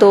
2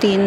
3